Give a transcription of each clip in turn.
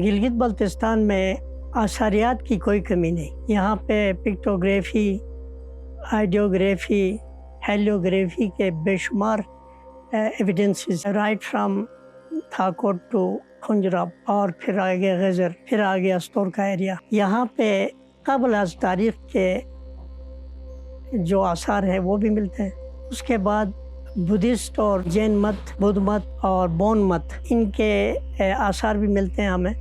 गिलगित बल्तिस्तान में आसारियात की कोई कमी नहीं। यहाँ पे पिक्टोग्राफी, आइडियोग्राफी, हेलियोग्राफी के बेशुमार evidences, right from Thakot to Khunjerab और फिर आगे गजर, फिर आगे अस्तोर का एरिया। यहाँ पे क़ब्ल अज़ तारीख़ के जो आसार हैं वो भी मिलते हैं। उसके बाद बुद्धिस्ट और जैन मत, बुद्ध मत और बौद्ध मत, इनके आसार भी मिलते हैं हमें।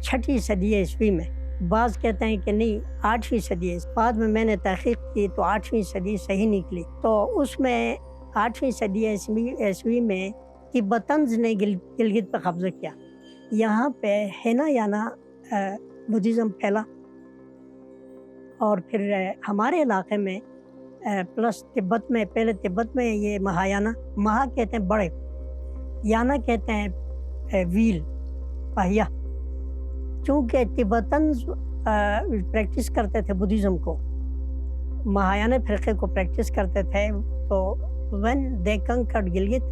6वीं सदी ईस्वी में, बाज़ कहते हैं कि नहीं 8वीं सदी है। बाद में मैंने तहक़ीक़ की तो 8वीं सदी सही निकली। तो उसमें 8वीं सदी ईस्वी में तिब्बतन्स ने गिलगित पर कब्ज़ा किया। यहाँ पे हिनायाना बुद्धिज़्म फैला और फिर हमारे इलाके में प्लस तिब्बत में, पहले तिब्बत में ये महायाना, महा कहते हैं बड़े, याना कहते हैं व्हील, पहिया। चूँकि तिब्बतन्स प्रैक्टिस करते थे बुद्धिज़्म को, महायाना फ़िरक़े को प्रैक्टिस करते थे, तो व्हेन दे कंकर्ड गिलगित,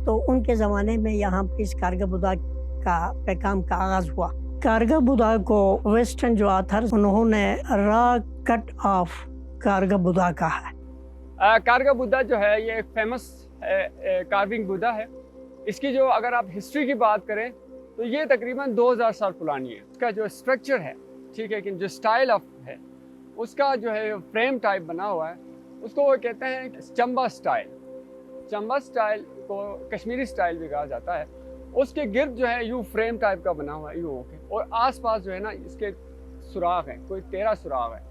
तो उनके ज़माने में यहाँ पे इस कारगा बुदा का पैगाम का आगाज़ हुआ। कारगा बुदा को वेस्टर्न जो आथर्स, उन्होंने रा कट ऑफ कारगा बुदा कहा है। कारगा बुदा जो है ये एक फेमस कार्विंग बुदा है। इसकी जो अगर आप हिस्ट्री की बात करें तो ये तकरीबन 2000 साल पुरानी है। इसका जो स्ट्रक्चर है, ठीक है, कि जो स्टाइल ऑफ है उसका जो है फ्रेम टाइप बना हुआ है, उसको वो कहते हैं चंबा स्टाइल। चंबा स्टाइल को कश्मीरी स्टाइल भी कहा जाता है। उसके गिर्द जो है यूँ फ्रेम टाइप का बना हुआ है, यूँ होके, और आसपास जो है ना इसके सुराख हैं, कोई 13 सुराख है।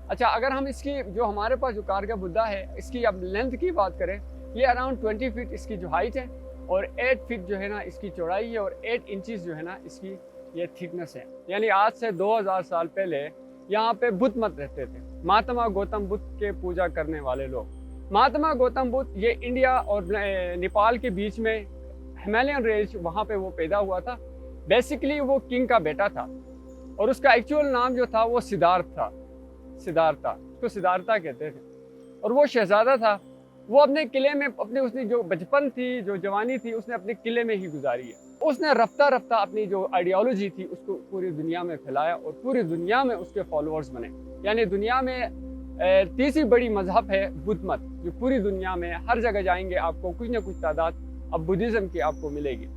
अच्छा, अगर हम इसकी जो हमारे पास जो कारगा बुद्धा है, इसकी अब लेंथ की बात करें, ये अराउंड 20 फीट इसकी जो हाइट है और 8 फीट जो है ना इसकी चौड़ाई है और 8 इंचेस जो है ना इसकी ये थिकनेस है। यानी आज से 2000 साल पहले यहाँ पे बुद्ध मत रहते थे, महात्मा गौतम बुद्ध के पूजा करने वाले लोग। महात्मा गौतम बुद्ध ये इंडिया और नेपाल के बीच में हिमालयन रेंज, वहाँ पे वो पैदा हुआ था। बेसिकली वो किंग का बेटा था और उसका एक्चुअल नाम जो था वो सिद्धार्थ था। सिद्धार्था, उसको सिद्धार्था कहते थे। और वो शहजादा था। वो अपने किले में अपने, उसने जो बचपन थी, जो जवानी थी, उसने अपने किले में ही गुजारी है। उसने रफ्ता रफ्ता अपनी जो आइडियोलॉजी थी उसको पूरी दुनिया में फैलाया और पूरी दुनिया में उसके फॉलोअर्स बने। यानी दुनिया में तीसरी बड़ी मजहब है बुद्ध मत, जो पूरी दुनिया में हर जगह जाएंगे आपको कुछ ना कुछ तादाद अब बुद्धिज़्म की आपको मिलेगी।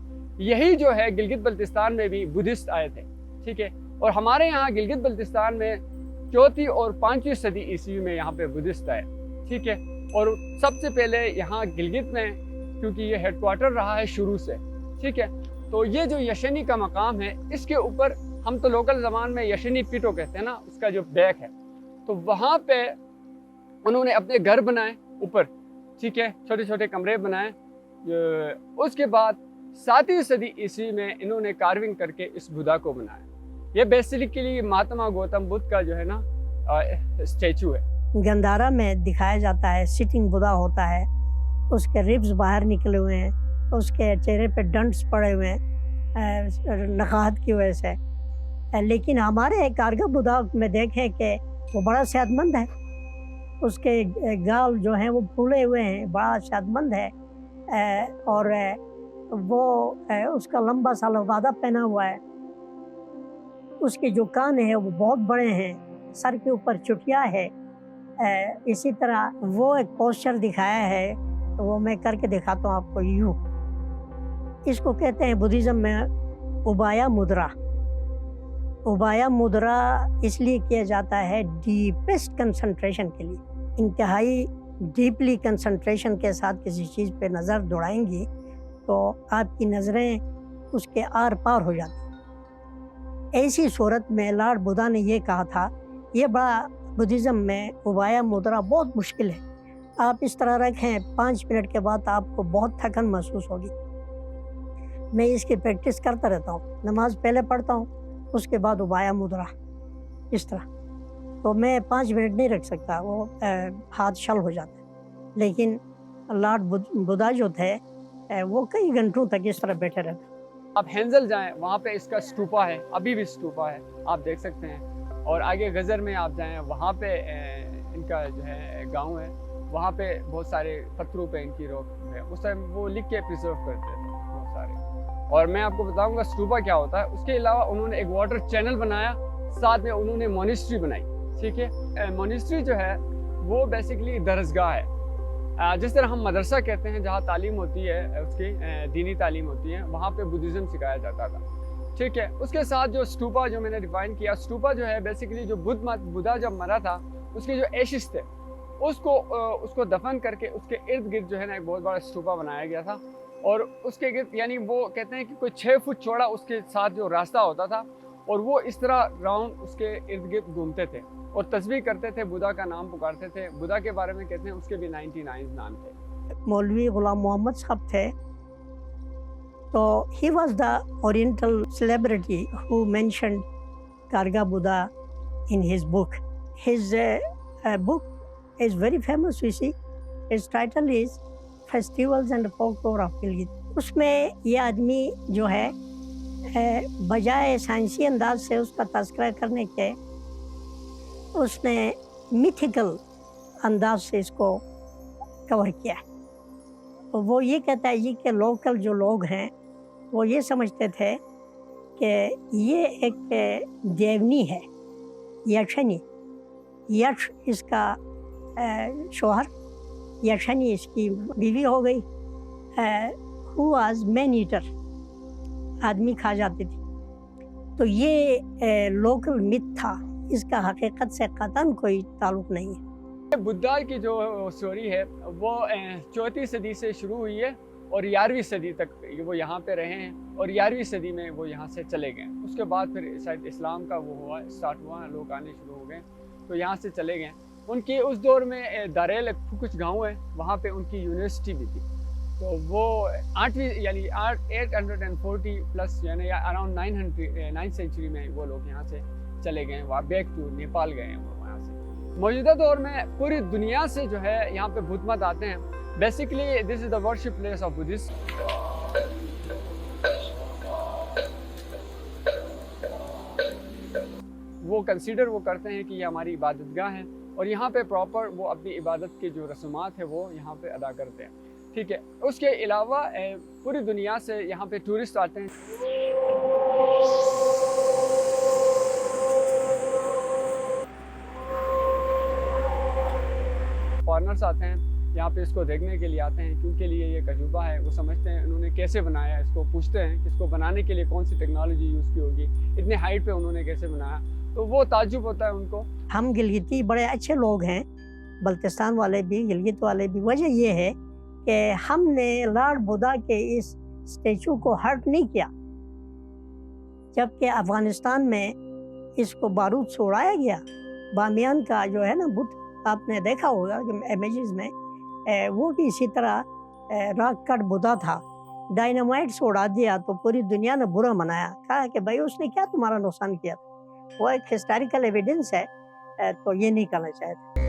यही जो है गिलगित बल्तिस्तान में भी बुद्धिस्ट आए थे, ठीक है। और हमारे यहाँ गिलगित बल्तिस्तान में 4वीं और 5वीं सदी ईस्वी में यहाँ पे बुद्धिस्ट आए, ठीक है। और सबसे पहले यहाँ गिलगित में, क्योंकि ये हेडक्वार्टर रहा है शुरू से, ठीक है, तो ये जो यशनी का मकाम है, इसके ऊपर हम तो लोकल ज़बान में यशनी पीटो कहते हैं ना, उसका जो बैक है, तो वहाँ पे उन्होंने अपने घर बनाए ऊपर, ठीक है, छोटे छोटे कमरे बनाए। उसके बाद 7वीं सदी ईस्वी में इन्होंने कार्विंग करके इस बुद्धा को बनाया। ये बेसिकली महात्मा गौतम बुद्ध का जो है ना स्टैचू है। गंधारा में दिखाया जाता है, सिटिंग बुद्धा होता है, उसके रिब्स बाहर निकले हुए हैं, उसके चेहरे पे डंट्स पड़े हुए हैं नकाहत की वजह से। लेकिन हमारे कारगा बुद्धा में देखें कि वो बड़ा सेहतमंद है, उसके गाल जो हैं वो फूले हुए हैं, बड़ा सेहतमंद है। और वो उसका लंबा सा लबादा पहना हुआ है, उसके जो कान है वो बहुत बड़े हैं, सर के ऊपर चुटिया है। इसी तरह वो एक पोस्चर दिखाया है, तो वो मैं करके दिखाता हूँ आपको। यूँ इसको कहते हैं बुद्धिज़्म में उबाया मुद्रा। उबाया मुद्रा इसलिए किया जाता है डीपेस्ट कंसंट्रेशन के लिए। इंतहाई डीपली कंसंट्रेशन के साथ किसी चीज़ पे नज़र दौड़ाएंगी तो आपकी नज़रें उसके आर पार हो जाती। ऐसी सूरत में लॉर्ड बुद्धा ने ये कहा था, ये बड़ा बुद्धिज़्म में उबाया मुद्रा बहुत मुश्किल है। आप इस तरह रखें, 5 मिनट के बाद आपको बहुत थकन महसूस होगी। मैं इसकी प्रैक्टिस करता रहता हूँ, नमाज पहले पढ़ता हूँ, उसके बाद उबाया मुद्रा इस तरह। तो मैं 5 मिनट नहीं रख सकता, वो हाथ शल हो जाता है। लेकिन लॉर्ड बुद्धा जो थे वो कई घंटों तक इस तरह बैठे रहते। आप हेंजल जाएं, वहाँ पे इसका स्टूपा है, अभी भी स्टूपा है, आप देख सकते हैं। और आगे गज़र में आप जाएं, वहाँ पे इनका जो है गांव है, वहाँ पे बहुत सारे पत्थरों पे इनकी रोक है। उस टाइम वो लिख के प्रिजर्व करते थे बहुत सारे। اور میں آپ کو بتاؤں گا اسٹوپا کیا ہوتا ہے. اس کے علاوہ انہوں نے ایک واٹر چینل بنایا, ساتھ میں انہوں نے مونسٹری بنائی. ٹھیک ہے, مونسٹری جو ہے وہ بیسیکلی درسگاہ ہے. جس طرح ہم مدرسہ کہتے ہیں جہاں تعلیم ہوتی ہے, اس کی دینی تعلیم ہوتی ہے, وہاں پہ بدھزم سکھایا جاتا تھا. ٹھیک ہے, اس کے ساتھ جو اسٹوپا جو میں نے ڈیفائن کیا, اسٹوپا جو ہے بیسیکلی جو بدھا جب مرا تھا اس کے جو ایشز تھے اس کو دفن کر کے اس کے ارد گرد جو ہے نا ایک بہت بڑا اسٹوپا بنایا گیا تھا. اور اس کے گرد یعنی وہ کہتے ہیں کہ کوئی 6 فٹ چوڑا اس کے ساتھ جو راستہ ہوتا تھا, اور وہ اس طرح راؤنڈ اس کے ارد گرد گھومتے تھے اور تسبیح کرتے تھے, بدھا کا نام پکارتے تھے. بدھا کے بارے میں کہتے ہیں اس کے بھی 99 نام تھے. مولوی غلام محمد صاحب تھے, تو he was the oriental celebrity who mentioned Karga Buddha in his book. His book is very famous, you see. His title is Festivals and Folklore of Gilgit. اس میں یہ آدمی جو ہے بجائے سائنسی انداز سے اس کا تذکرہ کرنے کے, اس نے میتھیکل انداز سے اس کو کور کیا ہے. وہ یہ کہتا ہے کہ لوکل جو لوگ ہیں وہ یہ سمجھتے تھے کہ یہ ایک دیونی ہے, یشنی. یش اس کا شوہر, یشنی اس کی بیوی ہو گئی, who was man eater, آدمی کھا جاتی تھی. تو یہ لوکل مت تھا, اس کا حقیقت سے قطعاً کوئی تعلق نہیں ہے. بدھا کی جو اسٹوری ہے وہ 4ویں صدی سے شروع ہوئی ہے اور 11ویں صدی تک وہ یہاں پہ رہے ہیں, اور 11ویں صدی میں وہ یہاں سے چلے گئے. اس کے بعد پھر شاید اسلام کا وہ ہوا, اسٹارٹ ہوا, لوگ آنے شروع ہو گئے تو یہاں سے چلے گئے. ان کی اس دور میں داریل کچھ گاؤں ہیں, وہاں پہ ان کی یونیورسٹی بھی تھی. تو وہ 8ویں یعنی 840 پلس یعنی اراؤنڈ 9th سینچری میں وہ لوگ یہاں سے چلے گئے, وہاں بیک ٹو نیپال گئے ہیں وہ وہاں سے. موجودہ دور میں پوری دنیا سے جو ہے یہاں پہ بدھ مت آتے ہیں. Basically this is the worship place of Buddhist. وہ کنسیڈر وہ کرتے ہیں کہ یہ ہماری عبادت گاہ ہے, اور یہاں پہ پراپر وہ اپنی عبادت کے جو رسومات ہیں وہ یہاں پہ ادا کرتے ہیں. ٹھیک ہے, اس کے علاوہ پوری دنیا سے یہاں پہ ٹورسٹ آتے ہیں. فارنرس آتے ہیں یہاں پہ اس کو دیکھنے کے لیے آتے ہیں, کیونکہ لیے یہ تجربہ ہے. وہ سمجھتے ہیں انہوں نے کیسے بنایا, اس کو پوچھتے ہیں کہ اس کو بنانے کے لیے کون سی ٹیکنالوجی یوز کی ہوگی, اتنے ہائٹ پہ انہوں نے کیسے بنایا. تو وہ تعجب ہوتا ہے ان کو. ہم گلگتی بڑے اچھے لوگ ہیں, بلتستان والے بھی, گلگت والے بھی. وجہ یہ ہے کہ ہم نے لارڈ بدھا کے اس اسٹیچو کو ہرٹ نہیں کیا, جبکہ افغانستان میں اس کو بارود سے اڑایا گیا. بامیان کا جو ہے نا بت, آپ نے دیکھا ہوگا امیجز میں, وہ بھی اسی طرح راک کٹ بدھا تھا, ڈائنامائٹ سے اڑا دیا تو پوری دنیا نے برا منایا, کہا کہ بھائی اس نے کیا تمہارا نقصان کیا. وہ ایک ہسٹوریکل ایویڈنس ہے, تو یہ نہیں کرنا چاہتے.